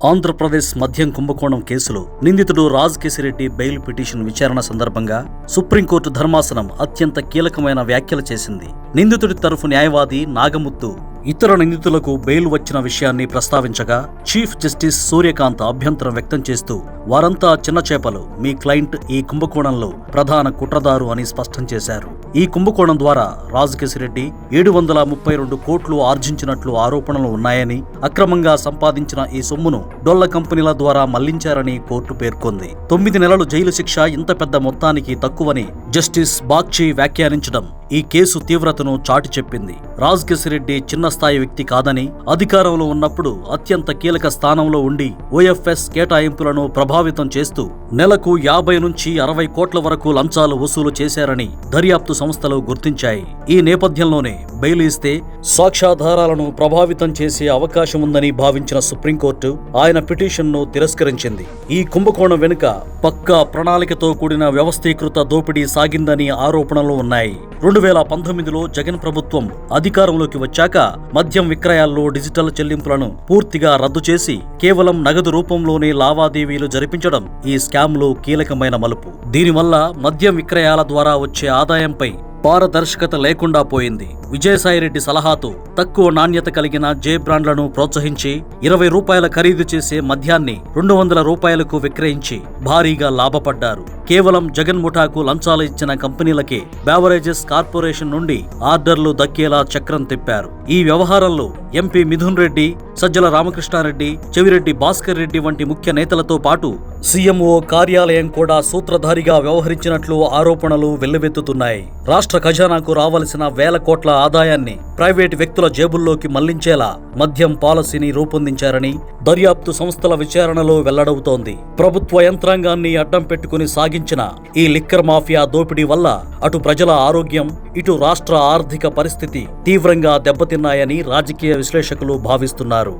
ఆంధ్రప్రదేశ్ మద్యం కుంభకోణం కేసులో నిందితుడు రాజ్ కేశిరెడ్డి బెయిల్ పిటిషన్ విచారణ సందర్భంగా సుప్రీంకోర్టు ధర్మాసనం అత్యంత కీలకమైన వ్యాఖ్యలు చేసింది. నిందితుడి తరఫు న్యాయవాది నాగముత్తు ఇతర నిందితులకు బెయిల్ వచ్చిన విషయాన్ని ప్రస్తావించగా చీఫ్ జస్టిస్ సూర్యకాంత్ అభ్యంతరం వ్యక్తం చేస్తూ వారంతా చిన్న చేపలు, మీ క్లయింట్ ఈ కుంభకోణంలో ప్రధాన కుట్రదారు అని స్పష్టం చేశారు. ఈ కుంభకోణం ద్వారా రాజ్ కేశిరెడ్డి 732 కోట్లు ఆర్జించినట్లు ఆరోపణలు ఉన్నాయని, అక్రమంగా సంపాదించిన ఈ సొమ్మును డొల్ల కంపెనీల ద్వారా మళ్లించారని కోర్టు పేర్కొంది. 9 నెలలు జైలు శిక్ష ఇంత పెద్ద మొత్తానికి తక్కువని జస్టిస్ బాగ్చి వ్యాఖ్యానించడం ఈ కేసు తీవ్రతను చాటి చెప్పింది. రాజ్ కేశిరెడ్డి చిన్న స్థాయి వ్యక్తి కాదని, అధికారంలో ఉన్నప్పుడు అత్యంత కీలక స్థానంలో ఉండి ఓఎఫ్ఎస్ కేటాయింపులను ప్రభావితం చేస్తూ నెలకు 50 నుంచి 60 కోట్ల వరకు లంచాలు వసూలు చేశారని దర్యాప్తు సంస్థలు గుర్తించాయి. ఈ నేపథ్యంలోనే బెయిల్ ఇస్తే సాక్ష్యాధారాలను ప్రభావితం చేసే అవకాశం ఉందని భావించిన సుప్రీంకోర్టు ఆయన పిటిషన్ను తిరస్కరించింది. ఈ కుంభకోణం వెనుక పక్కా ప్రణాళికతో కూడిన వ్యవస్థీకృత దోపిడీ సాగిందని ఆరోపణలు ఉన్నాయి. 2019లో జగన్ ప్రభుత్వం అధికారంలోకి వచ్చాక మద్యం విక్రయాల్లో డిజిటల్ చెల్లింపులను పూర్తిగా రద్దు చేసి కేవలం నగదు రూపంలోనే లావాదేవీలు జరిపించడం ఈ స్కామ్లో కీలకమైన మలుపు. దీనివల్ల మద్యం విక్రయాల ద్వారా వచ్చే ఆదాయంపై పారదర్శకత లేకుండా పోయింది. విజయసాయిరెడ్డి సలహాతో తక్కువ నాణ్యత కలిగిన జే బ్రాండ్లను ప్రోత్సహించి 20 రూపాయల ఖరీదు చేసే మద్యాన్ని 200 రూపాయలకు విక్రయించి భారీగా లాభపడ్డారు. కేవలం జగన్ ముఠాకు లంచాలు ఇచ్చిన కంపెనీలకే బెవరేజెస్ కార్పొరేషన్ నుండి ఆర్డర్లు దక్కేలా చక్రం తిప్పారు. ఈ వ్యవహారంలో ఎంపీ మిథున్ రెడ్డి, సజ్జల రామకృష్ణారెడ్డి, చెవిరెడ్డి భాస్కర్ రెడ్డి వంటి ముఖ్య నేతలతో పాటు సీఎంఓ కార్యాలయం కూడా సూత్రధారిగా వ్యవహరించినట్లు ఆరోపణలు వెల్లువెత్తుతున్నాయి. రాష్ట్ర ఖజానాకు రావలసిన వేల కోట్ల ఆదాయాన్ని ప్రైవేటు వ్యక్తుల జేబుల్లోకి మళ్లించేలా మద్యం పాలసీని రూపొందించారని దర్యాప్తు సంస్థల విచారణలో వెల్లడవుతోంది. ప్రభుత్వ యంత్రాంగాన్ని అడ్డం పెట్టుకుని సాగించిన ఈ లిక్కర్ మాఫియా దోపిడీ వల్ల అటు ప్రజల ఆరోగ్యం, ఇటు రాష్ట్ర ఆర్థిక పరిస్థితి తీవ్రంగా దెబ్బతిన్నాయని రాజకీయ విశ్లేషకులు భావిస్తున్నారు.